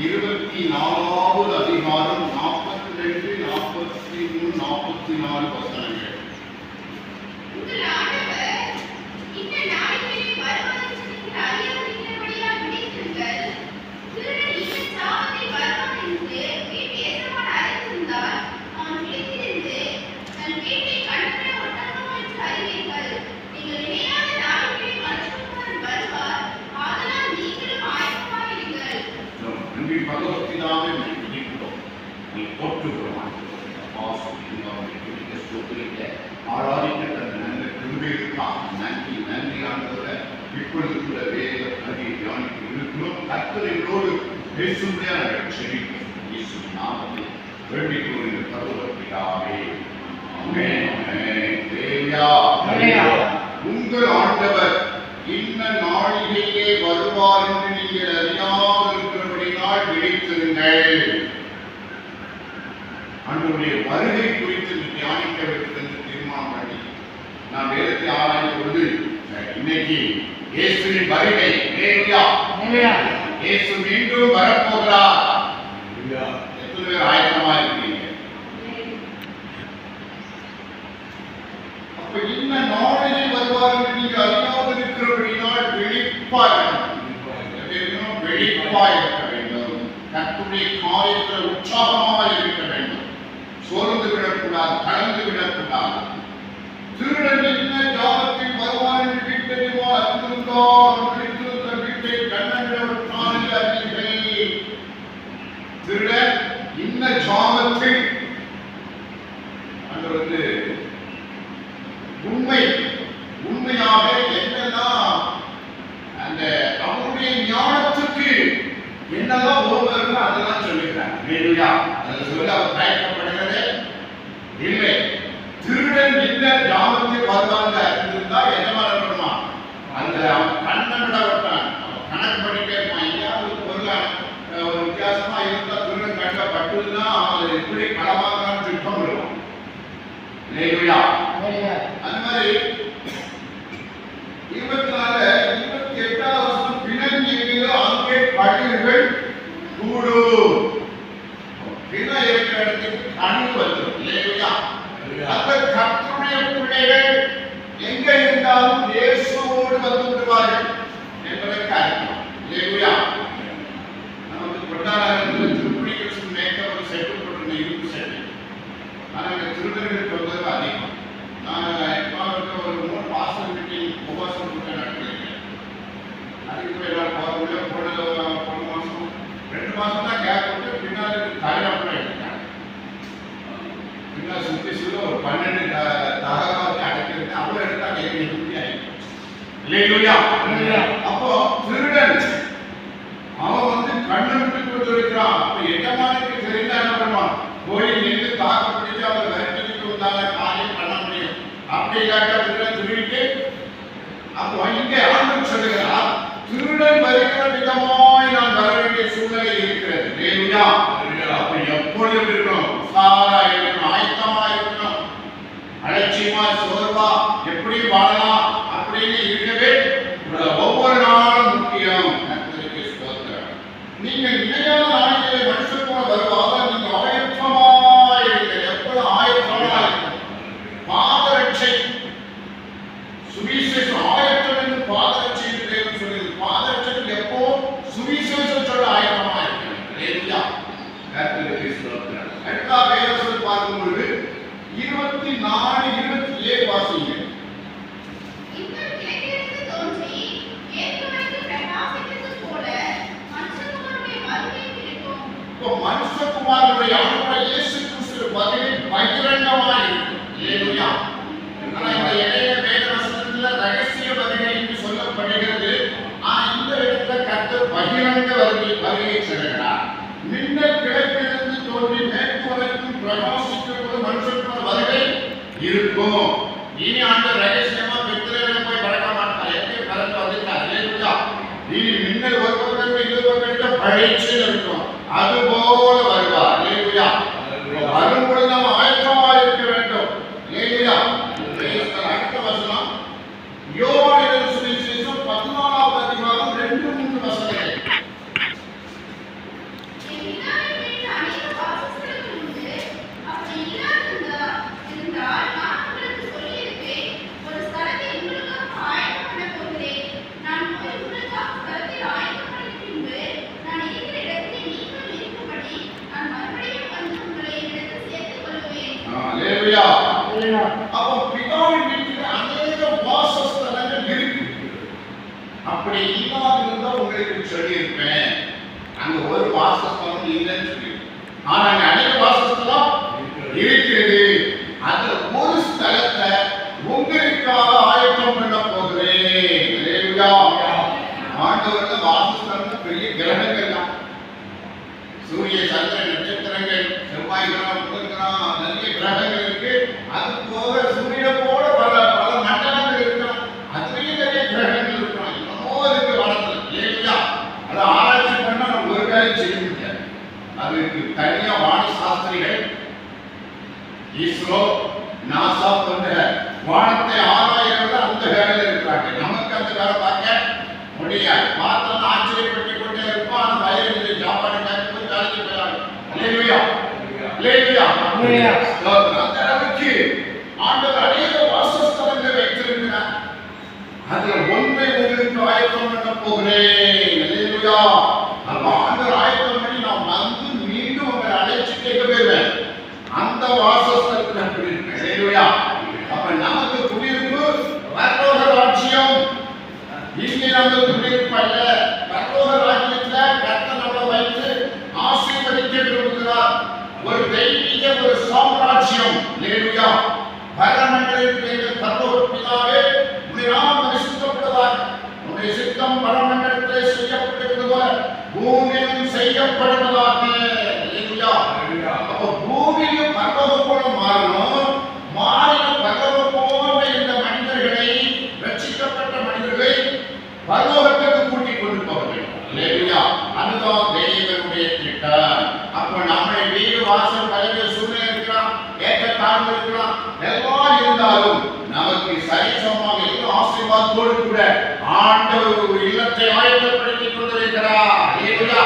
24வது அதிகாரம் 42, 43, 44 வசனங்கள். பகவத்கீதாவை பிடிக்கிறோம், நீ போற்றுகிறோம், ஆராதிக்க நல்ல கிருபைக்காக நன்றி நன்றி ஆண்டவரை. இப்பொழுது கூட வேத கல்வியை தியானிக்க இருக்கிறோம். கர்த்தரோடு பேசும்படியாக செபிக்கிறோம். இயேசுவின் நாமத்தில் வேண்டிக் கொள்கிற பகவத்கீதாவே ஆமென். ஹல்லேலூயா. உங்கள் ஆண்டவர் இன்ன நாளிலேயே வருவார் என்று நீங்கள் அறியாதிருக்கிறபடியால் விழித்திருங்கள். ஆண்டவருடைய வருகை குறித்து தியானிக்க வேண்டும் என்று தீர்மானம் பண்ணி நாம் வேதத்தை ஆராய்ந்து கொண்டு இன்னைக்கு இயேசுவின் வருகை, இயேசு மீண்டும் வரப்போகிறார். எத்தனை பேர் ஆயத்தமா இருக்கீங்க? அப்ப இன்ன நாளிலே வருவார் என்று நீங்கள் அறியாதிருக்கிறபடியால் விழிப்பாய் இருக்க வேண்டும். கர்த்தருடைய காரியத்தில் உற்சாகமாக இருக்க வேண்டும். சோர்ந்து விடக்கூடாது, கடந்து விடக்கூடாது. திருடன் என்ன ஜாபத்தில் வருவான் என்று வீட்டறிவா அறிந்திருந்தார். விழித்திருந்த வீட்டை கண்ணவிடவற்றான் அறிவீர்கள். திருடன் இன்ன ஜாபத்தில் அது உண்மையாக என்னெல்லாம் அந்த அவருடைய ஞானத்துக்கு என்னதான் ஓடுவதற்கு அதெல்லாம் சொல்லிக்கிறார். அதில் சொல்ல அவர் தயக்கப்படுகிறது இல்லை. திருடன் இந்த ஜாபத்தில் வருவாங்க அறிந்திருந்தா என்ன பண்ணணுமா? அந்த கண்ணவிட விட்டான், கணக்கு பண்ணிட்டே இருப்பான். எங்கேயாவது ஒரு வித்தியாசமா இருந்தா திருடன் கட்டப்பட்டுன்னா அவன் எப்படி களவாங்கன்னு திட்டம் விடுவான். அந்த மாதிரி 24, 28 பிணங்கியோ அங்கே பழிகள் கூடு. பிண இருக்கிற இடத்துக்கு கண்ணு வந்துடும். இல்லையா? அந்த கர்த்தருடைய பிள்ளைகள் எங்க இருந்தாலும் இயேசுவோடு வந்து விடுவார்கள் என்பதற்கு அர்த்தம். இல்லையா? நமக்கு கொண்டாடத்தில் திருப்பணி கிருஷ்ணன் மேற்க ஒரு செட்டு போட்டிருந்த இரும்பு செட்டு. ஆனால் திருடர்கள் சொல்வது அதிகம். நான் ஒரு 3 மாசம் மீட்டிங் உபவாசம் கூட்டம் நடத்திருக்கேன். அதுக்கு எல்லாரும் போன மாசம் 2 மாசம் தான் கேப் விட்டு பின்னாடி தலைவர்கள் எடுத்தாங்க. பின்னால் சுற்றி சுற்றி ஒரு 12 தகவல் அடைக்கிறது. அவ்வளோ எடுத்தாங்க. அப்போ திருடன் அவன் கண்ணு விட்டு கொண்டிருக்கிறான். அப்ப எஜமானுக்கு தெரிந்தா என்ன பண்ணுவான்? போய் நின்று தாக்க பிடிச்சு அவர் விரட்டிட்டு வந்தாங்க காரியம் பண்ண முடியும். அப்படி இல்லாட்டா திருடன் திருவிட்டு அப்போ இங்கே ஆண்டவர் சொல்லுகிறார், திருடன் வருகிற விதமாய் நான் வர வேண்டிய சூழ்நிலை இருக்கிறது. அப்ப எப்பொழுது இருக்கணும்? உஷாரா இருக்கணும், ஆயத்தமா இருக்கணும். அலட்சியமா சோர்வா எப்படி வாழலாம் அப்படின்னு இருக்கவே ஒவ்வொரு நாளும் முக்கியம். நீங்க நிலையான நாளிலே மனுஷன் போல வருவாங்க. நீங்க ஆயத்தமா இருங்க. எப்பொழுதும் ஆயத்தமா இருக்கணும். பாதரட்சை சுவிசேஷம் ஆயத்தம் என்று பாதரட்சை என்று தேவன் சொல்லுது. பாதரட்சைக்கு எப்போ சுவிசேஷம் சொல்ல ஆயத்தமா இருக்கணும். அடுத்த வேதத்தில் பார்க்கும் பொழுது 24, 27 வாசிங்க. மனுஷகுமாரனுடைய ஆண்டவர் இயேசு கிறிஸ்து வருகை பகிரங்கமாய் இருக்கும். ஆனா இந்த இடையில வேத வசனத்துல ரகசிய வருகை என்று சொல்லப்படுகிறது. ஆனா இந்த இடத்துல கர்த்தர் பகிரங்க வருகை சொல்கிறார். மின்னல் கிழக்கிலிருந்து தோன்றி மேற்கு வரைக்கும் பிரகாசிக்கும் மனுஷகுமார வருகை இருக்கும். இனி ஆண்டவர் ரகசியமா பெத்லகேமில் போய் பறக்க மாட்டார். எப்படி பறந்து வந்துட்டார்? இனி மின்னல் வருவதற்கு இருபது பயிற்சியில் இருக்கும். அதுபோல வருவார். வரும்பொழுது நாம் ஆயத்தமாக இருக்க வேண்டும். அடுத்த வசனம் யோவான் எழுதின சுவிசேஷம் 14வது அதிகாரம் 2, 3 வசனங்கள். அல்லேலூயா. அப்போ பிதாவின் வீட்டில் அநேக வாசஸ்தலங்கள் இருக்கு. அப்படி இல்லாதிருந்தா உங்களுக்கு சொல்லியிருப்பேன், அங்க ஒரு வாசஸ்தலம் இல்லைன்னு சொல்லி. ஆனா அங்க அநேக வாசஸ்தலம் இருக்கிறது. அதுல ஒரு ஸ்தலத்தை உங்களுக்காக ஆயத்தம் பண்ண போகிறேன். அல்லேலூயா. ஆண்டவர்ல வாசஸ்தலம் பெரிய கிரகங்கள் தான். சூரிய சந்திரன் நட்சத்திரங்கள் செவ்வாய் கிரகம் புதன் கிரகம் நிறைய கிரகங்கள் இருக்கு. அது போக சூரிய போல பல பல மண்டலங்கள் இருக்கலாம். அதுலயும் நிறைய கிரகங்கள் இருக்கலாம். இன்னமும் இருக்கு வானத்துல. இல்லையா? அதை ஆராய்ச்சி பண்ணா நம்ம ஒரு வேலையும் செய்ய முடியாது. அதுக்கு தனியா வான சாஸ்திரிகள் இஸ்ரோ நாசா போன்ற வானத்தை ஆராய்கிறது அந்த வேலையில் இருக்கிறாங்க. நமக்கு அந்த வேலை பார்க்க முடியாது. பார்த்தோம்னா ஆச்சரியப்பட்டு கொண்டே இருப்போம். அந்த வயலில் சாப்பாடு காய்ச்சி வேலைக்கு போயாங்க. அல்லேலூயா. அல்லேலூயா. அந்த அளவுக்கு ஆண்டவர் அநேக வாசஸ்தலங்களை வைத்திருக்கிறார். அதுல ஒன்றை உங்களுக்கு ஆயத்தம் பண்ண போகிறேன். அல்லேலூயா. அப்ப ஆண்டவர் ஆயத்தம் பண்ணி நான் வந்து மீண்டும் உங்களை அழைச்சி கேட்க போயிருவேன். அந்த வாசஸ்தலத்தில் குடியிருப்பேன். அல்லேலூயா. அப்ப நமக்கு குடியிருப்பு பரலோக ராஜ்யம். இங்கே நமக்கு குடியிருப்பு அல்ல. பரலோக ராஜ்யத்துல கர்த்தர் நம்மை வைத்து ஆசீர்வதிக்க விரும்புகிறார். ஒரு தெய்வீக ஒரு சாம்ராஜ்யம். அல்லேலூயா. பரமண்டலத்தில் எங்கள் பரலோக பிதாவே, உம்முடைய நாமம் பரிசுத்தப்படுவதாக. உம்முடைய சித்தம் பரமண்டலத்திலே செய்யப்பட்டிருக்கிறது போல பூமியிலும் செய்யப்படுவதாக. அல்லேலூயா. அப்போ பூமியும் பரலோகம் போல மாறணும். மாறின பரலோகம் போல இந்த மனிதர்களை, ரட்சிக்கப்பட்ட மனிதர்களை பரலோகத்துக்கு கூட்டிக் கொண்டு போக வேண்டும். அல்லேலூயா. அதுதான் தேவனுடைய திட்டம். அப்ப நம்முடைய வீடு வாசல் பலவித சூழ்நிலை இருக்கலாம், ஏற்றத்தாழ்வு இருக்கலாம், எல்லாம் இருந்தாலும் நமக்கு சரிசமமாக எல்லா ஆசீர்வாதத்தோடு கூட ஆண்டவர் ஒரு இல்லத்தை ஆயத்தப்படுத்திக் கொண்டிருக்கிறார். அல்லேலூயா.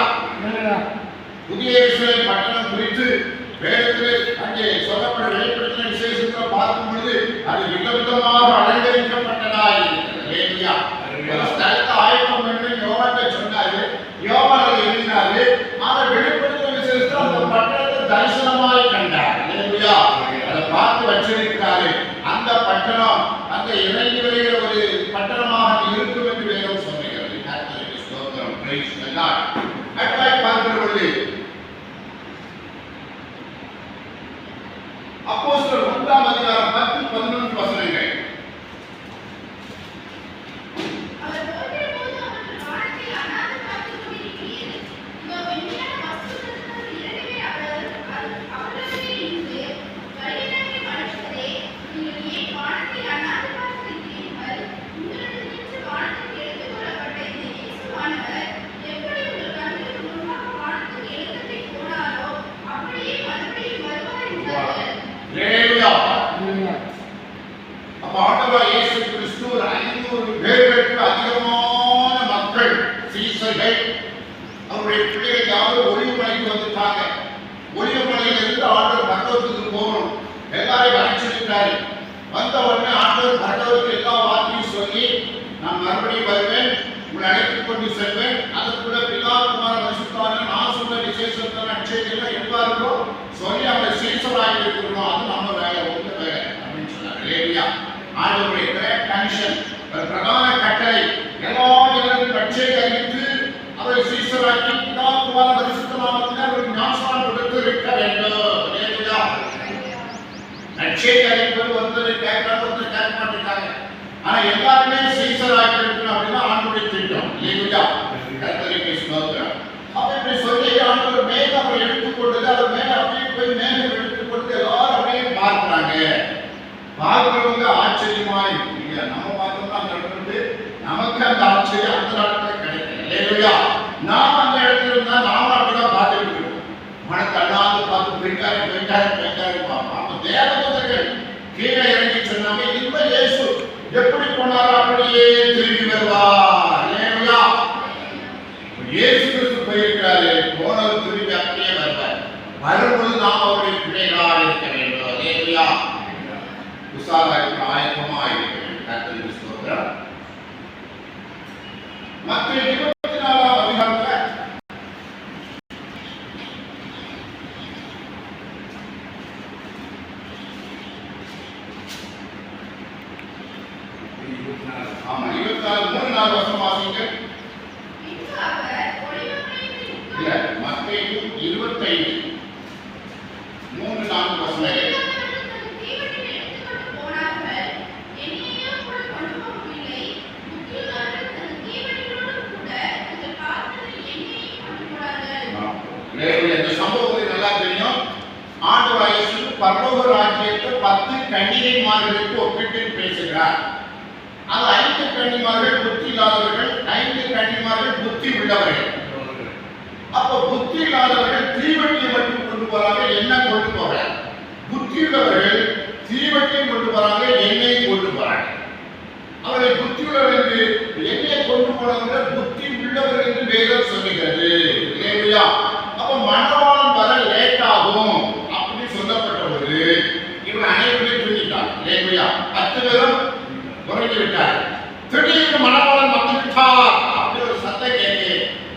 புதிய இஸ்ரவேல் பட்டணம் குறித்து வேதத்தில் அங்கே சொல்லப்பட்ட வெளிப்படுத்தின விசேஷத்தை பார்க்கும் பொழுது அது விதவிதமாக அலங்கரிக்கப்பட்டதாய் இருக்கிறது. ஒரு ஸ்தலத்தை ஆயத்தம் பண்ணி யோவான்கிட்ட சொன்னாரு. யோவான் அதை எழுதினாரு. அதை வெளிப்படுத்தின விசேஷத்தில் அந்த பட்டணத்தை தரிசனமாய் கண்டார். அல்லேலூயா. அதை பார்த்து வச்சிருக்கிறாரு. அந்த பட்டணம் அந்த இறங்கி வருகிற ஒரு பட்டணமாக இருக்கும் என்று வேதம் சொல்லுகிறது. கர்த்தருக்கு ஸ்தோத்திரம். Praise the Lord. அடுத்தாய் பார்க்கிற பொழுது அப்போஸ்தலர் 1ஆம் அதிகாரம் 10-11 வசனங்கள். ஆண்டவர் இயேசு கிறிஸ்து 500 பேருக்கு அதிகமான மக்கள் சீசர்கள் அவருடைய பிள்ளைகள் யாரும் ஒளிவு மலைக்கு வந்துட்டாங்க. ஒளிவு மலையிலிருந்து ஆண்டவர் பரலோகத்துக்கு போகணும். எல்லாரையும் அழைச்சிருக்காரு. வந்த உடனே ஆண்டவர் பரலோகத்துக்கு எல்லா வார்த்தையும் சொல்லி, நான் மறுபடியும் வருவேன், உங்களை அழைத்துக் கொண்டு செல்வேன். அதுக்குள்ள பிதா குமாரன் பரிசுத்தாவியானவர் நான் சொன்ன விசேஷத்தை நற்செய்தியெல்லாம் எல்லாருக்கோ சொல்லி அவங்களை சீசராகி இருக்கணும். அது நம்ம வேலை, உங்க வேலை அப்படின்னு சொன்னார். அல்லேலூயா. ஆண்டவருடைய கிரேட் கமிஷன், ஒரு பிரதான கட்டளை, எல்லா ஜனங்களும் நற்செய்தி அறிவித்து அவரை சீசராக்கி பிதா குமாரன் பரிசுத்த நாமத்திலே அவருக்கு ஞானஸ்நானம் கொடுத்திருக்க வேண்டும். அல்லேலூயா. நற்செய்தி அறிவிப்பது ஒருத்தர் கேட்கறாங்க, ஒருத்தர் கேட்க மாட்டேங்கிறாங்க. ஆனா எல்லாருமே சீசராக்கி இருக்கணும் அப்படின்னா ஆண்டவருடைய திட்டம். அல்லேலூயா. கர்த்தருக்கு ஸ்தோத்திரம். அப்படி சொல்லி ஆண்டவர் மேல அவர் எடுத்துக்கொண்டது, அவர் மேல அப்படியே போய் மேல எடுத்துக்கொண்டு எல்லாரும் அப்படியே பார்க்கிறாங்க. பார்க்கிறவங்க ஆச்சரியமாய் இல்லையா? நம்ம பார்த்தோம்னா அந்த இடத்துல நமக்கு அந்த ஆச்சரியம் அந்த இடத்துல கிடைக்கல. இல்லையா? நாம் அந்த இடத்துல இருந்தா நாம அப்படிதான் பார்த்துட்டு இருக்கோம். மனத்தை அண்ணாந்து பார்த்து போயிட்டாரு பார்ப்போம். அப்ப தேவதூதர்கள் கீழே இறங்கி சொன்னாங்க, இந்த இயேசு எப்படி போனாரோ அப்படியே திரும்பி வருவார். இல்லையா? இயேசு கிறிஸ்து போயிருக்கிறாரு, போனது திரும்பி அப்படியே வருவார். வரும்பொழுது நாம் அவருடைய பிள்ளைகளாக இருக்க வேண்டும். இல்லையா? உற்சாகமாக ஆயத்தமாக இருக்க வேண்டும். கர்த்தருக்கு ஸ்தோத்திரம். மத்தேயு 24ஆம் அதிகாரத்துல இந்த சம்பவம் நல்லா தெரியும். ஆண்டவர் இயேசு பரலோக ராஜ்யத்தை 10 கன்னிகைமார்களுக்கு ஒப்பிட்டு பேசுகிறார். அது 5 கன்னிமார்கள் புத்தி இல்லாதவர்கள், 5 கன்னிமார்கள் புத்தி உள்ளவர்கள். அப்ப புத்தி இல்லாதவர்கள் தீவட்டியை மட்டும் கொண்டு போறாங்க, எண்ணெய் கொண்டு போறாங்க. புத்தி உள்ளவர்கள் தீவட்டியை கொண்டு போறாங்க, எண்ணெயை கொண்டு போறாங்க. அவர்கள் புத்தி உள்ளவர்கள் என்று எண்ணெயை கொண்டு போனவங்க புத்தி உள்ளவர்கள் என்று வேதம் சொல்லுகிறது. இல்லையா? அப்ப மணவாளன் வர லேட் ஆகும் அப்படி சொல்லப்பட்டபோது இவங்க அனைவருமே தூங்கிட்டாங்க. இல்லையா? 10 பேரும் உறங்கி விட்டார். திடீர்னு மணவாளன் வந்து விட்டார் அப்படி ஒரு சத்தம் கேட்கு.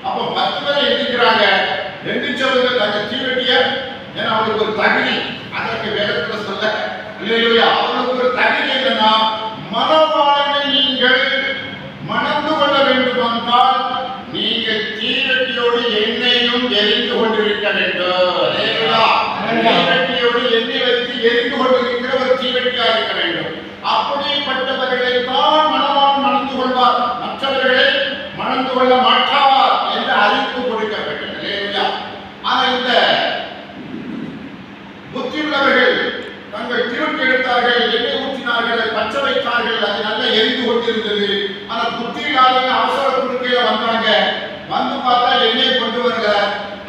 அப்ப 10 பேர் எந்திரிக்கிறாங்க. எந்திரிச்சவங்க தங்க தீவெட்டிய, ஏன்னா அவங்களுக்கு ஒரு தகுதி, அதற்கு வேதத்துல சொல்ல இல்லையா? அவங்களுக்கு ஒரு தகுதி என்னன்னா, மணவாளனை நீங்கள் மணந்து கொள்ள வேண்டும் என்றால் நீங்கள் தீவெட்டியோடு எண்ணெயும் எரிந்து கொண்டிருக்க வேண்டும். தீவெட்டியோடு எண்ணெய் வைத்து எரிந்து கொண்டிருக்கிற ஒரு தீவெட்டியா இருக்க வேண்டும். அப்படிப்பட்டவர்களை தான் மணவாளன் மணந்து கொள்வார், மற்றவர்களை மணந்து கொள்ள மாட்டார் என்று அறிவிப்பு கொடுக்கப்பட்டது. ஆனால் இந்த புத்தி உள்ளவர்கள் தங்கள் திருப்பி எடுத்தார்கள், எண்ணெய் ஊற்றினார்கள், பச்சை வைத்தார்கள், அது நல்லா எரிந்து கொண்டிருந்தது. ஆனால் புத்தி இல்லாதவங்க அவசர குறுக்கையில வந்தாங்க. வந்து பார்த்தா எண்ணெய் கொண்டு வரல.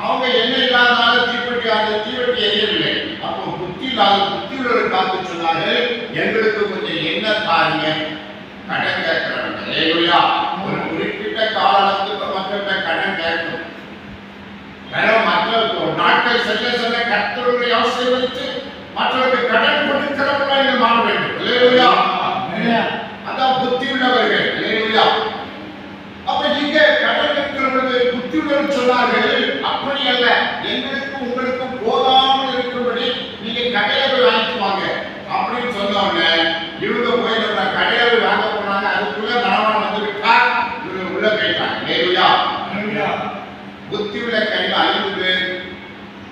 அவங்க எண்ணெய் இல்லாதனால தீவெட்டி எரியவில்லை. அப்போ புத்தி இல்லாத புத்தி உள்ளவர்கள் பார்த்து சொன்னார்கள், எங்களுக்கு கொஞ்சம் எண்ணெய் தாருங்க, கடன் கேட்கிறாங்க. ஒரு குறிப்பிட்ட காலத்துக்கு மக்கள்கிட்ட கடன் கேட்கும். மற்ற நாட்கள் செல்ல செல்ல கர்த்தருடைய ஆசீர்வதித்து மற்றவர்களுக்கு கடன் கொடுக்கிறவர்கள் மாற வேண்டும். அதான் புத்தி உள்ளவர்கள். அப்ப நீங்க கடன் இருக்கிறவர்கள் புத்தி உள்ளவர்கள் சொன்னார்கள், அப்படி அல்ல, எங்களுக்கு உங்களுக்கு போதாமல் இருக்கும்படி நீங்க கடையில போய் வாங்கிக்குவாங்க அப்படின்னு சொன்னவங்க இவங்க போய் நம்ம கடையில போய் வாங்க போனாங்க. அதுக்குள்ள மணவாளன் வந்து விட்டா இவங்க உள்ள போயிட்டாங்க. புத்தி உள்ள கையில் 5 பேர்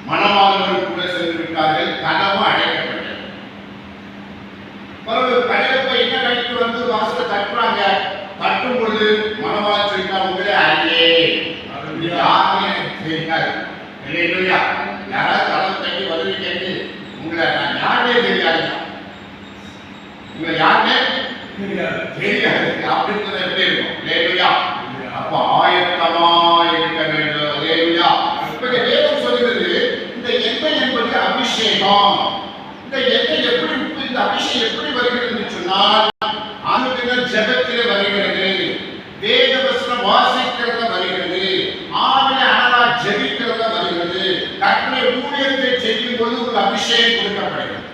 மணவாளர்கள் கூட சென்று விட்டார்கள். கனவு அடைக்கப்பட்டது. பிறகு கடையில போய் என்ன கழித்து வந்து வாசலை தட்டுறாங்க. தட்டும் பொழுது மணவாளன் சொல்லிட்டார், உங்களே அறியே யாருமே எனக்கு தெரியாது. இல்லையா? யாராவது கலவு தட்டி வருவி கேட்டு உங்களை நான் யாருமே தெரியாது, உங்களை யாருமே தெரியாது அப்படின்றது எப்படி இருக்கும்? இல்லையா? அப்ப ஆயத்தமா இருக்க வேண்டும். வேதம் சொல்கிறது, இந்த எண்ணெய் என்பது அபிஷேகம். இந்த எண்ணெய் எப்படி, இந்த அபிஷேகம் எப்படி வருகிறது என்று சொன்னால், அனுதின ஜெபத்திலே வருகிறது, வேத வசனம் வாசிக்கிறத வருகிறது, ஆவில அனலா ஜெபிக்கிறத வருகிறது, கர்த்தருடைய ஊழியத்தை செய்யும் போது ஒரு அபிஷேகம் கொடுக்கப்படுகிறது.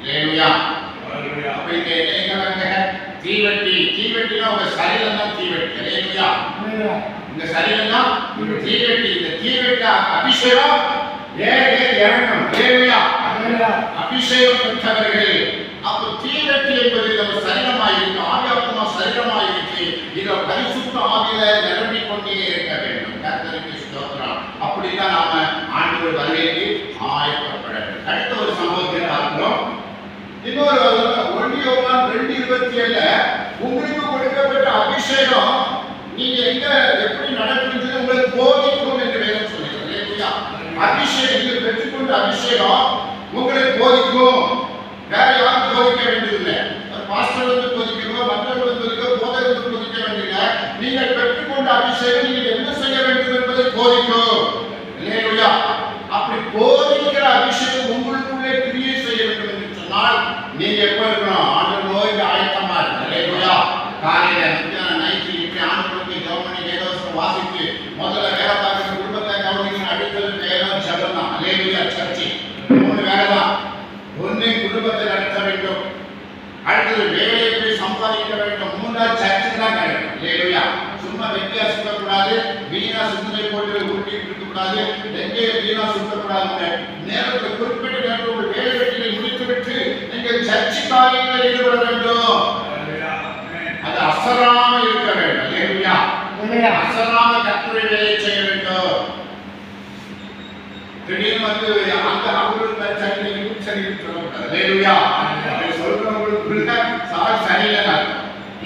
இல்லையா? அப்ப இந்த எண்ணெய்ங்க தீவெட்டி, தீவெட்டினா உங்க சரீரம் தான் தீவெட்டி. இல்லையா? இந்த சரீரம் தான் தீவெட்டி. இந்த தீவெட்டி அபிஷேகம் இறங்கும். அபிஷேகம் பெற்றவர்கள். அப்ப தீவெட்டி என்பது நம்ம சரீரமாயிருக்கு, ஆவியாத்மா சரீரமாயிருக்கு. இதை பரிசுத்த ஆவியில நிரம்பிக் கொண்டே இருக்க வேண்டும். கர்த்தருக்கு ஸ்தோத்திரம். அப்படிதான் நாம ஆண்டவர் வருகைக்கு ஆயத்தப்பட வேண்டும். அடுத்த ஒரு சம்பவத்தை பார்க்கிறோம். இன்னொரு 1 யோவான் 2:27 உங்களுக்கு கொடுக்கப்பட்ட அபிஷேகம் நீங்க எங்க எப்படி நடக்குதுன்னு உங்களுக்கு போதிக்கும் என்று வேதம் சொல்லுகிறது. அபிஷேகம் நீங்க பெற்றுக்கொண்ட அபிஷேகம் உங்களுக்கு போதிக்கும். வேற யாரும் போதிக்க வேண்டியதில்லை. பாஸ்டர் வந்து போதிக்கணும், மற்றவர்கள் வந்து போதகர் வந்து போதிக்க வேண்டியதில்லை. நீங்கள் பெற்றுக்கொண்ட அபிஷேகம் நீங்கள் என்ன செய்ய வேண்டும் என்பதை போதிக்கும். இல்லையா? அப்படி போதிக்கிற அபிஷேகம் உங்களுக்குள்ளே கிரியை செய்ய வேண்டும் என்று சொன்னால் நீங்க எப்ப இருக்கணும்? ஆண்டவர் நோய்க்கு ஆயத்தமா இருக்கு. காலையில நைட்டு இப்படி ஆண்டவருக்கு கவர்மெண்ட் ஏதோசம் வாசித்து முதல்ல வேலை பார்க்கிற குடும்பத்தை கவனிக்கணும். அடுத்தது வேதம் ஜபம் தான். அல்லேலூயா. சர்ச்சை 3 வேலை தான். ஒண்ணு குடும்பத்தை நடத்த வேண்டும், அடுத்தது வேலையை போய் சம்பாதிக்க வேண்டும், 3வது சர்ச்சை தான் கிடைக்கும். அல்லேலூயா. சும்மா வெட்டியா சுத்தக்கூடாது, வீணா சிந்தனை போட்டு உருட்டிட்டு இருக்கக்கூடாது, எங்கே வீணா சுத்தக்கூடாது. நேரத்தில் குறிப்பிட்ட நேரத்தில் ஒரு வேலை வெட்டியை முடித்துவிட்டு நீங்கள் சர்ச்சை காரியங்களில் ஈடுபட வேண்டும். அது அசராம இருக்க வேண்டும். இல்லையா? அசராம கர்த்தருடைய வேலையை செய்ய வேண்டும். திடீர்னு வந்து அந்த அவங்களுக்கு சரி சொல்லக்கூடாது. இல்லையா? சொல்றவங்களுக்கு சரியில்லை.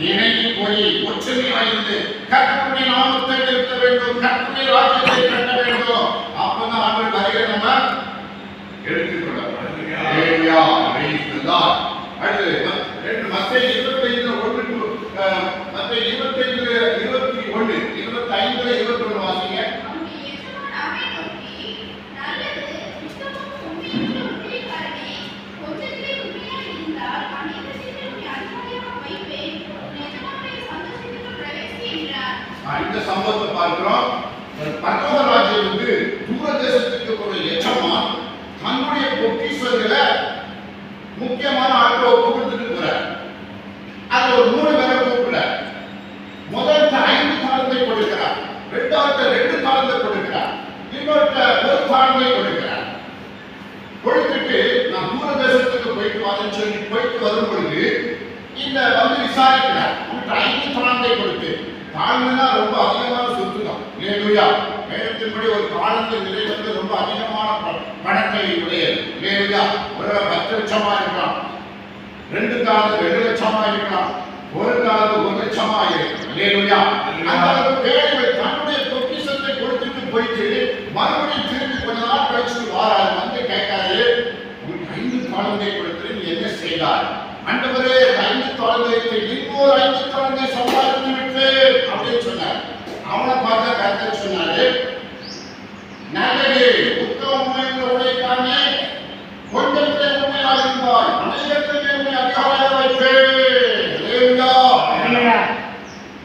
இணைந்து போய் ஒற்றுமையாயிருந்து கர்த்தருடைய நாமத்தை நிறுத்த வேண்டும், கர்த்தருடைய ராஜ்யத்தை கட்ட வேண்டும். அப்பதான் பரலோக ராஜ்யம் வந்து தூர தேசத்துக்கு ஒரு எஜமான் தன்னுடைய பொக்கிஷங்களை முக்கியமான ஆட்களை கூப்பிட்டு போறார். அது ஒரு 3 பேரை கூப்பிடுறார். முதல்ல 5 தாளத்தை கொடுக்கிறார், இரண்டாவது 2 தாளத்தை கொடுக்கிறார், இன்னொருத்த 1 தாளத்தை கொடுக்கிறார். கொடுத்துட்டு நான் தூர தேசத்துக்கு போயிட்டு வரேன்னு சொல்லி போயிட்டு வரும் பொழுது இந்த வந்து விசாரிக்கிறார். 5 தாளத்தை கொடுத்து, தாழ்ந்துனா ரொம்ப அதிகமான சொத்து தான். இல்லையா? வேதத்தின்படி ஒரு தாழ்ந்த நிலை வந்து ரொம்ப அதிகமான பணத்தை உடையது. இல்லையா? ஒரு 10 லட்சமா இருக்கலாம், 2 தாளத்து 2 லட்சமா இருக்கலாம், 1 தாளத்து 1 லட்சமா இருக்கலாம். இல்லையா? அந்த வேலை தன்னுடைய பொக்கிஷத்தை கொடுத்துட்டு போயிட்டு மறுபடியும் திரும்பி கொஞ்ச நாள் கழிச்சு வாராரு. வந்து கேட்காரு, உங்களுக்கு 5 தாளத்தை கொடுத்து நீ என்ன செய்தார்? ஆண்டவரே, 5 தாளத்தை இன்னொரு 5 தாளத்தை சம்பாதித்து விட்டு அப்படின்னு சொன்னார். அவனை பார்த்தா கர்த்தர் சொன்னாரு, நல்லது, உத்தம உண்மையுள்ள உழைக்கானே, கொஞ்சத்திலே உண்மையாக இருந்தாய், அநேகத்திலே உண்மை அதிகாரியாக வைப்பேன்.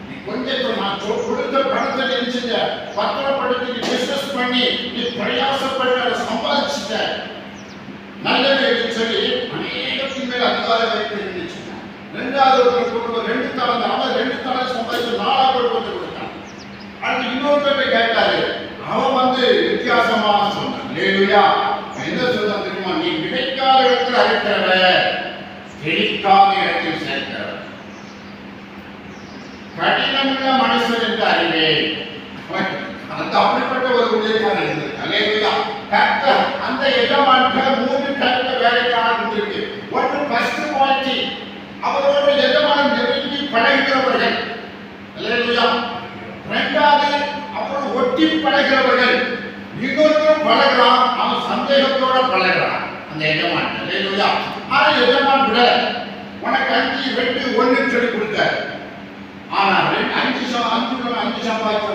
நீ கொஞ்சத்தை நான் கொடுத்த பணத்தை நினைச்சுட்ட, பத்திரப்படுத்தி நீ பிசினஸ் பண்ணி நீ பிரயாசப்பட்டு அதை சம்பாதிச்சுட்ட, நல்லது என்று சொல்லி அநேகத்தின் மேல் அதிகாரம் வைப்பேன். ரெண்டாவது 2 தாளம், அவன் 2 தாளம் சம்பாதிச்சு 4 கொண்டு கொடுத்தான். அடுத்து இன்னொருத்தரை கேட்டாரு, அவன் வந்து வித்தியாசமா சொன்னான். அல்லேலூயா. என்ன சொல்றான் தெரியுமா? நீ விதைக்காத இடத்துல அறுக்கிறவ, தெளிக்காத இடத்தில் சேர்க்கிறவ, கடினமுள்ள மனுஷன் என்று அறிவேன். அந்த அப்படிப்பட்ட ஒரு ஊழியக்காரன் இருந்தது. அல்லேலூயா. கர்த்தர் அந்த எஜமான்கள் 3 கர்த்த வேலைக்காரன் இருக்கு. ஒன்று ஃபர்ஸ்ட் குவாலிட்டி, அவரோட எஜமான் நெருங்கி பழகிறவர்கள். அல்லேலூயா. இரண்டாவது அவரோட ஒட்டி பழகிறவர்கள். இன்னொருத்தரும் பழகிறான், அவன் சந்தேகத்தோட பழகிறான் அந்த எஜமான். அல்லேலூயா. ஆனா எஜமான் விட உனக்கு 5, 2, 1 சொல்லி கொடுத்தார். ஆனா 5 சம்பாதிச்சா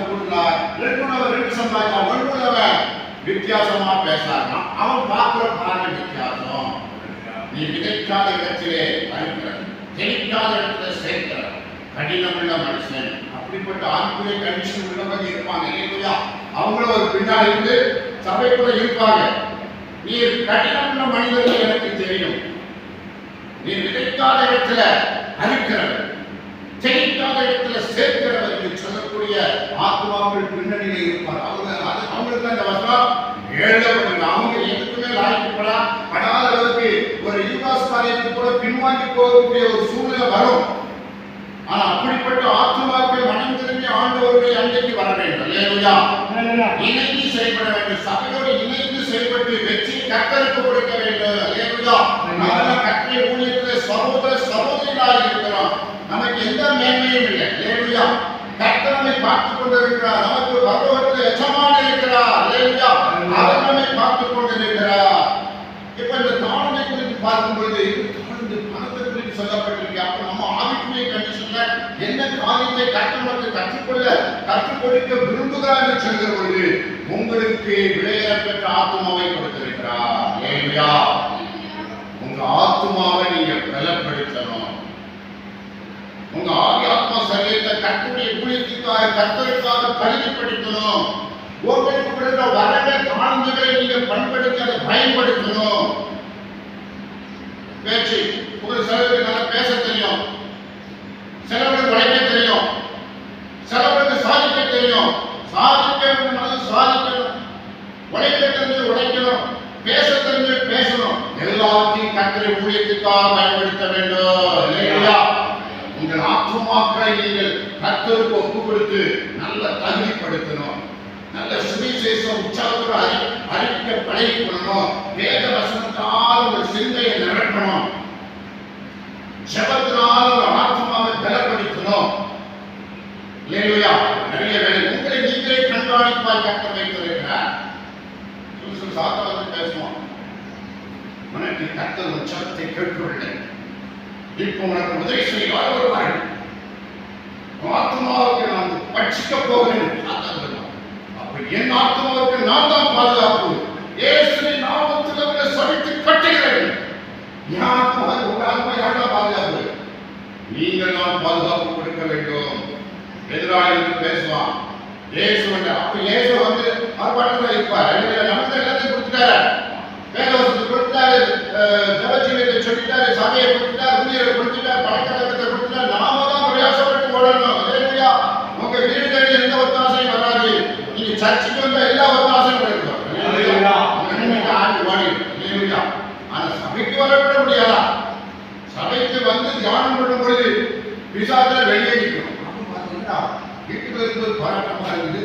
கொடுத்தார், 2 சம்பாதிச்சா 1 வித்தியாசமா பேசாதான். அவன் பார்க்கிற பார்வை வித்தியாசம். நீ விதைக்காத இடத்திலே அறுக்கிற, தெளிக்காத இடத்துல சேர்க்கிற கடினமுள்ள மனுஷன். அப்படிப்பட்ட ஆத்மீக கண்டிஷன் உள்ளவங்க இருப்பாங்க. இல்லையா? அவங்களும் ஒரு பின்னாடி இருந்து சபைக்குள்ள இருப்பாங்க. நீ கடினமுள்ள மனிதர்கள் எனக்கு தெரியும். நீ விதைக்காத இடத்துல அறுக்கிறவர், தெளிக்காத இடத்துல சேர்க்கிறவர் என்று சொல்லக்கூடிய ஆத்மாக்கள் பின்னணியிலே இருப்பார். அவங்களுக்கு அந்த வசனம் எழுதப்பட்டது. அவங்க எதுக்குமே லாய்க்கப்படா படாத அளவுக்கு ஒரு யூகாஸ் காரியத்தை கூட பின்வாங்கி போகக்கூடிய ஒரு சூழ்நிலை வரும். ஆனா அப்படிப்பட்ட ஆத்மாக்கள் மனம் திரும்பி ஆண்டவருடைய அண்டைக்கு வர வேண்டும். அல்லேலூயா. இணைந்து செயல்பட வேண்டும். சபையோடு இணைந்து செயல்பட்டு வெற்றி கர்த்தருக்கு கொடுக்க வேண்டும். அல்லேலூயா. நாம கர்த்தருடைய ஊழியத்திலே சகோதர சகோதரிகளாக இருக்கிறோம். நமக்கு எந்த மேன்மையும் இல்லை. அல்லேலூயா. கர்த்தர் நம்மை பார்த்துக் கொண்டிருக்கிறார். நமக்கு பரலோகத்தில் எஜமான் இருக்கிறார். அல்லேலூயா. அவர் நம்மை பார்த்துக் கொண்டிருக்கிறார். இப்ப இந்த தாழ்மை குறித்து பார்க்கும்போது பணத்தை குறித்து சொல்லப்பட்டிருக்கு. அப்ப நம்ம ஆவிக்குரிய கண்டிஷன்ல என்ன காரியத்தை கர்த்தருக்கு கற்றுக் கொடுக்க விரும்புகிறார் என்று சொல்கிற பொழுது உங்களுக்கு விலையேறப்பட்ட ஆத்மாவை கொடுத்திருக்கிறார். அல்லேலூயா. உங்க ஆத்மாவை நீங்க பலப்படுத்தணும். உங்க ஆத்மா சரீரத்தை கர்த்தருடைய ஊழியத்துக்காக கர்த்தருக்காக கல்விப்படுத்தணும். உங்களுக்கு கொடுத்த வரவே தாழ்ந்துகளை நீங்க பண்படுத்தி அதை பயன்படுத்தணும். பேச்சு ஒரு சிலருக்கு நல்லா பேச தெரியும், சிலருக்கு உழைக்க தெரியும், சிலருக்கு சாதிக்க தெரியும். சாதிக்கணும், உழைக்க தெரிஞ்சு உழைக்கணும், பேச தெரிஞ்சு பேசணும். எல்லாத்தையும் கர்த்தருடைய ஊழியத்துக்காக பயன்படுத்த வேண்டும். இல்லையா? உங்கள் ஆத்மாக்களை நீங்கள் கர்த்தருக்கு ஒப்பு கொடுத்து நல்ல தகுதிப்படுத்தணும். நல்ல சுவிசேஷம் உற்சாகத்தோடு அறிவிக்க பழகி கொள்ளணும். வேத வசனத்தால் உங்கள் சிந்தையை நிரப்பணும். ஜெபத்தினால் ஒரு ஆத்மாவை பலப்படுத்தணும். இல்லையா? நிறைய வேலை உங்களை நீங்களே கண்காணிப்பாய் கர்த்தர் வைத்திருக்கிறார். சாத்தானுக்கு பேசுவான், உனக்கு கர்த்தர் உற்சாகத்தை கேட்கவில்லை, இப்போ உனக்கு உதவி செய்ய வருவார்கள், ஆத்மாவுக்கு நான் பட்சிக்க போகிறேன். அப்ப என் ஆத்மாவுக்கு நான் தான் பாதுகாப்பு. இயேசுவின் நாமத்தில் அவரை சபித்து கட்டுகிறேன். என் ஆத்மா உங்க ஆத்மா யாரெல்லாம் பாதுகாப்பு? நீங்கள் தான் பாதுகாப்பு கொடுக்க வேண்டும். எதிராளி பேசுவான், இயேசு வந்து அப்ப இயேசு வந்து ஆர்ப்பாட்டத்தில் இருப்பார். நமக்கு எல்லாத்தையும் கொடுத்துட்டாரு, வேதவசத்தை கொடுத்தாரு, ஜபஜீவியத்தை சொல்லிட்டாரு, சபையை கொடுத்துட்டாரு, ஊழியரை கொடுத்துட்டாரு, பழக்கத்தை கொடுத்துட்டாரு. நாம தான் பிரயாசப்பட்டு ஓடணும். அல்லேலூயா. உங்க வீடு தேடி எந்த ஒத்தாசையும் வராது. நீங்க சர்ச்சுக்கு வந்த எல்லா ஒத்தாசையும் கிடைக்கும். அல்லேலூயா. நீங்க ஆடி ஓடி. அல்லேலூயா. ஆனா சபைக்கு வரப்பட முடியாதா? சபைக்கு வந்து தியானம் பண்ணும் பொழுது பிசாசுல வெளியே நிற்கணும். அப்ப பாத்தீங்கன்னா வீட்டுக்கு வரும்போது போராட்டமா இருக்குது,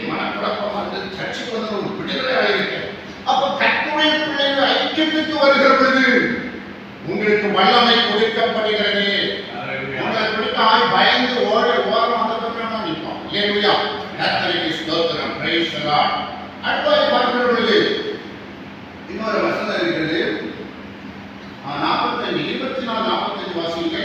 மனக்குழப்பமா இருந்தது. சர்ச்சுக்கு வந்து ஒரு விடுதலையாக இருக்கு. அப்ப கர்த்தருடைய பிள்ளைகள் ஐக்கியத்துக்கு வருகிற பொழுது உங்களுக்கு வல்லமை கொடுக்கப்படுகிறது. உங்களை கொடுக்க பயந்து ஓரம் அந்த பக்கம் தான் நிற்போம். அல்லேலூயா. கர்த்தருக்கு ஸ்தோத்திரம். Praise the Lord. அடுத்தது பார்க்கிற பொழுது இன்னொரு வசனம் இருக்கிறது. 45 24 45 வாசிங்க.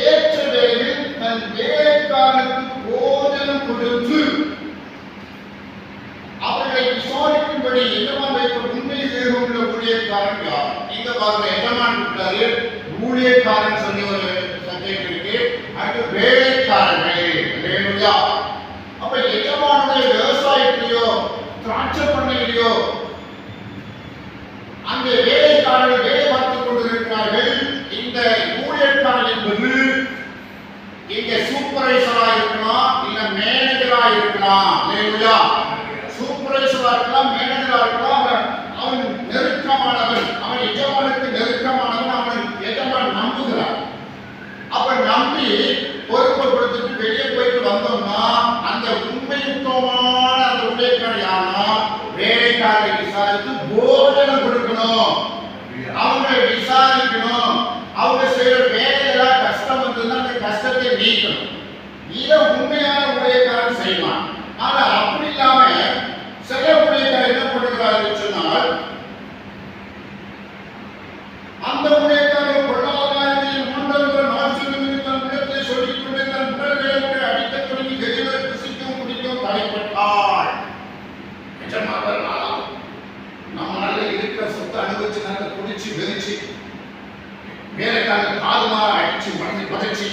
ஏற்ற வேளையில் தன் வேலைக்காரனுக்கு போஜனம் கொடுத்து அவர்களை விசாரிக்கும்படி எஜமான் வைத்த உண்மை தேர்வுள்ள ஊழியக்காரன் யார்? இங்க பாருங்க, எஜமான் இருக்கிறாரு, ஊழியக்காரன் சொல்லி ஒரு சப்ஜெக்ட் இருக்கு, அடுத்து வேலைக்காரர்கள். அல்லேலூயா. அப்ப எஜமானுடைய விவசாயத்திலேயோ திராட்சை பண்ணையிலையோ அங்கே வேலைக்காரர்கள் வேலை பார்த்துக் கொண்டிருக்கிறார்கள். இந்த ஊழியக்காரன் என்பது இங்க சூப்பர்வைசரா இருக்கலாம், இல்ல மேனேஜரா இருக்கலாம். அல்லேலூயா. சூப்பர்வைசரா இருக்கலாம், மேனேஜரா இருக்கலாம். அவன் நெருக்கமானவன், அவன் எஜமானுக்கு நெருக்கமானவன், அவன் எஜமான் நம்புகிறார். அப்ப நம்பி பொறுப்பை கொடுத்துட்டு வெளியே போயிட்டு வந்தோம்னா அந்த உண்மையுத்தமான அந்த ஊழியக்காரன் யாருன்னா வேலைக்காரரை விசாரித்து போஜனம் கொடுக்கணும், அவங்களை விசாரிக்கணும். அவங்க செய்யற வேலையெல்லாம் கஷ்டம் வந்ததுன்னா அந்த கஷ்டத்தை நீக்கணும். இதை உண்மையான ஊழியக்காரன் செய்வான். ஆனா அப்படி இல்லாம சில ஊழியக்காரர் என்ன பண்ணுகிறார்கள் சொன்னால், அந்த ஊழியக்காரர் பொருளாதாரத்தில் மூன்றரை நாட்கள் தன் இடத்தை சொல்லிக் கொண்டு தன் உடல்களை அடிக்க தொடங்கி வெளியே புசிக்கவும் குடிக்கவும் தலைப்பட்டாள். நம்ம நல்ல இருக்கிற சொத்தை அனுபவிச்சு நல்ல குடிச்சு வெறிச்சு வேலைக்காரங்க காதுமாற அடிச்சு மனதை பதைச்சு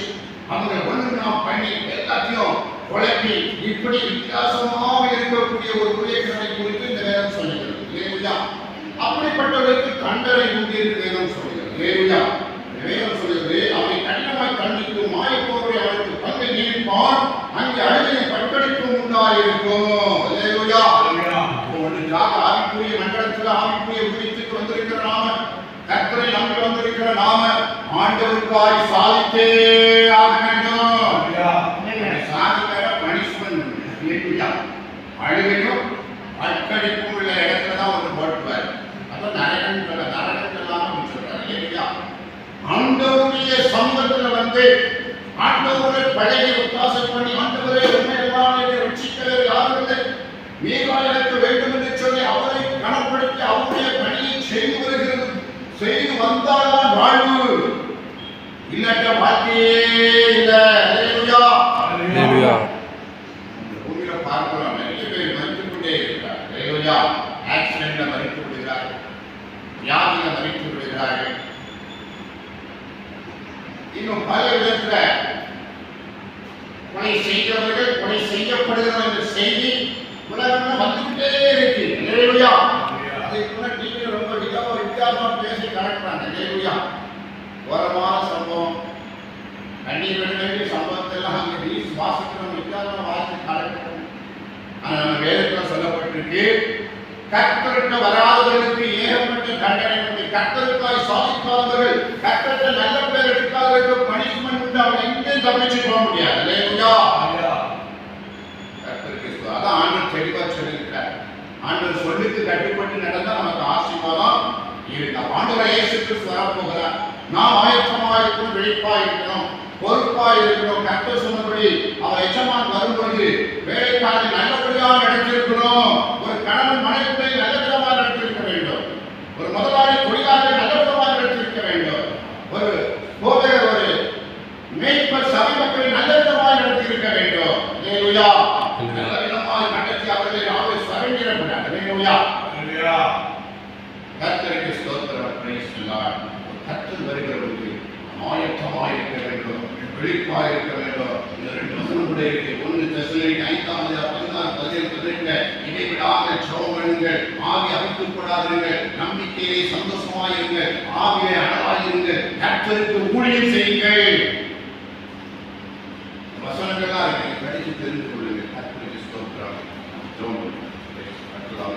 அவங்க ஒண்ணுனா பண்ணி எல்லாத்தையும் குழப்பி இப்படி வித்தியாசமாக இருக்கக்கூடிய ஒரு ஊழியக்காரனை குறித்து இந்த வேதம் சொல்லுகிறது. இல்லையா? அப்படிப்பட்டவர்களுக்கு கண்டரை உண்டு என்று வேதம் சொல்லுகிறது. இல்லையா? வேதம் சொல்லுகிறது, அவனை கடினமாய் கண்டிக்கும் மாயப்போரை அவனுக்கு பங்கை நீடிப்பான், அங்கே அழுகையை பட்கடிக்கும் உண்டாயிருக்கும். இல்லையா? ஒன்றுக்காக ஆவிக்குரிய மண்டலத்தில் ஆவிக்குரிய உரித்துக்கு வந்திருக்கிற நாம, கர்த்தரை நம்பி வந்திருக்கிற நாம ஆண்டவருக்காய் சாதித்தே ஆக வேண்டும். சாதிக்கிற பனிஷ்மென்ட் அழுகையும் அட்கடிப்பும் உள்ள இடத்துல தான் வந்து போட்டுவார். அப்ப நரகங்களாக சொல்றாரு. இல்லையா? ஆண்டவருடைய சமூகத்துல வந்து ஆண்டவரை பழகி உத்தாசம் பண்ணி ஆண்டவரை உண்மையெல்லாம் ரட்சிக்கிறது யாரும் இல்லை, மீகாயலுக்கு வேண்டும் என்று சொல்லி அவரை கனப்படுத்தி அவருடைய பணியை செய்து வருகிறது. செய்து வந்தால்தான் வாழ்வு, இல்லாட்ட வாழ்க்கையே இல்லை. அல்லேலூயா. அல்லேலூயா. இந்த பூமியில பார்க்கிறோம், நிறைய பேர் மரித்துக் கொண்டே இருக்கிறார். அல்லேலூயா. ஆக்சிடென்ட்ல மரித்து விடுகிறார்கள், வியாதியில மரித்து விடுகிறார்கள், இன்னும் பல விதத்துல கொலை செய்கிறவர்கள் கொலை செய்யப்படுகிறோம் என்ற செய்தி உலகம்ல வந்துகிட்டே இருக்கு. அல்லேலூயா. அதுக்குள்ள டிவியில ரொம்ப வித்தியாசமா பேசி கலக்கிறாங்க. அல்லேலூயா. ஓரமான சம்பவம், கண்ணீர் விட வேண்டிய சம்பவத்தெல்லாம் அங்கே நியூஸ் வாசிக்கிறோம், வித்தியாசமா வாசி கலக்கிறோம். ஆனால் நம்ம வேதத்தில் சொல்லப்பட்டிருக்கு, கர்த்தருக்கு வராதவர்களுக்கு ஏகப்பட்ட தண்டனை உண்டு, கர்த்தருக்காய் சாதிக்காதவர்கள், கர்த்தருக்கு நல்ல பேர் எடுக்காதவர்களுக்கு பனிஷ்மென்ட் உண்டு. அவங்க எங்கேயும் தப்பிச்சு போக முடியாது. அல்லேலூயா. அதான் ஆண்டவர் தெளிவா சொல்லியிருக்கிறார். ஆண்டவர் சொல்லுக்கு கட்டுப்பட்டு நடந்தா நமக்கு ஆசீர்வாதம் இருக்கு. ஆண்டவர் இயேசு கிறிஸ்து வரப்போகிறார். நாம் ஆயத்தமா இருக்கணும், விழிப்பா இருக்கணும், பொறுப்பா இருக்கணும். கர்த்தர் சொன்னபடி அவர் எஜமான் வரும்பொழுது வேலைக்காரனை நல்லபடியாக நடத்திருக்கணும். ஒரு கணவன் மனைவியை நல்ல விதமாக நடத்திருக்க வேண்டும், ஒரு முதலாளி தொழிலாளரை நல்ல விதமாக நடத்திருக்க வேண்டும், ஒரு போதகர் ஒரு மேய்ப்பர் சபை மக்களை நல்ல விதமாக நடத்தியிருக்க வேண்டும். அல்லேலூயா. நல்ல விதமாக நடத்தி அவர்களை சரண்டிடப்பட்டார். அல்லேலூயா. விழிப்பாக இருக்க வேண்டும். இந்த 2 வசனம் கூட இருக்கு. 1 தெசலோனிக்கேயர் 5:16-17 இடைவிடாமல் ஜெபம் பண்ணுங்கள், ஆவி அவிழ்க்கப்படாதிருங்கள், நம்பிக்கையிலே சந்தோஷமாயிருங்கள், ஆவியிலே அழகாயிருங்கள், கர்த்தருக்கு ஊழியம் செய்யுங்கள். வசனங்கள்லாம் இருக்கு, படித்து தெரிந்து கொள்ளுங்கள். கர்த்தருக்கு ஸ்தோத்திரம். ஜெபம் பண்ணுங்கள். அடுத்ததாக